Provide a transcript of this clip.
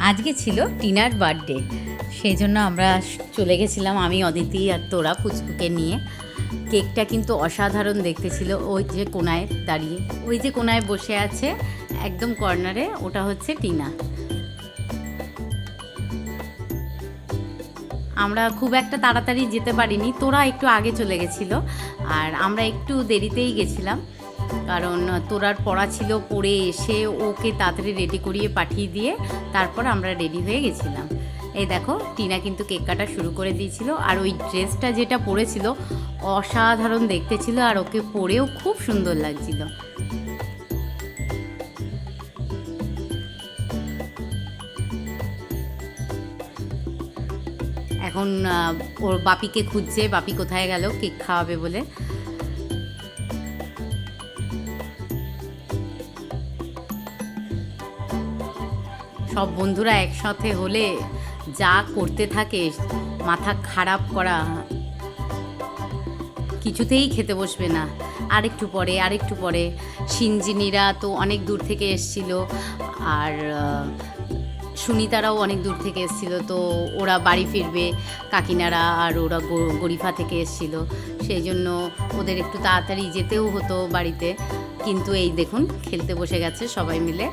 আজকে ছিল টিনার বার্থডে, সেই জন্য আমরা চলে গেছিলাম, আমি, অদিতি আর তোরা পুচকুকে নিয়ে। কেকটা কিন্তু অসাধারণ দেখতে ছিল। ওই যে কোনায় দাঁড়িয়ে, ওই যে কোনায় বসে আছে একদম কর্নারে, ওটা হচ্ছে টিনা। আমরা খুব একটা তাড়াতাড়ি যেতে পারিনি, তোরা একটু আগে চলে গেছিলো আর আমরা একটু দেরিতেই গেছিলাম, কারণ তোরার পড়া ছিল, পড়ে এসে ওকে তাড়াতাড়ি রেডি করিয়ে পাঠিয়ে দিয়ে তারপর আমরা রেডি হয়ে গেছিলাম। এই দেখো টিনা কিন্তু কেক কাটা শুরু করে দিয়েছিল, আর ওই ড্রেসটা যেটা পরেছিল অসাধারণ দেখতে ছিল, আর ওকে পরেও খুব সুন্দর লাগছিল। এখন ওর বাপিকে খুঁজছে, বাপি কোথায় গেল কেক খাওয়াবে বলে। সব বন্ধুরা একসাথে হলে যা করতে থাকে, মাথা খারাপ করা, কিছুতেই খেতে বসবে না। আরেকটু পরে সিনজিনিরা তো অনেক দূর থেকে এসছিল, আর সুনিতারাও অনেক দূর থেকে এসেছিলো, তো ওরা বাড়ি ফিরবে, কাকিনারা আর ওরা গরিফা থেকে এসেছিলো, সেই জন্য ওদের একটু তাড়াতাড়ি যেতেও হতো বাড়িতে। কিন্তু এই দেখুন খেলতে বসে গেছে সবাই মিলে।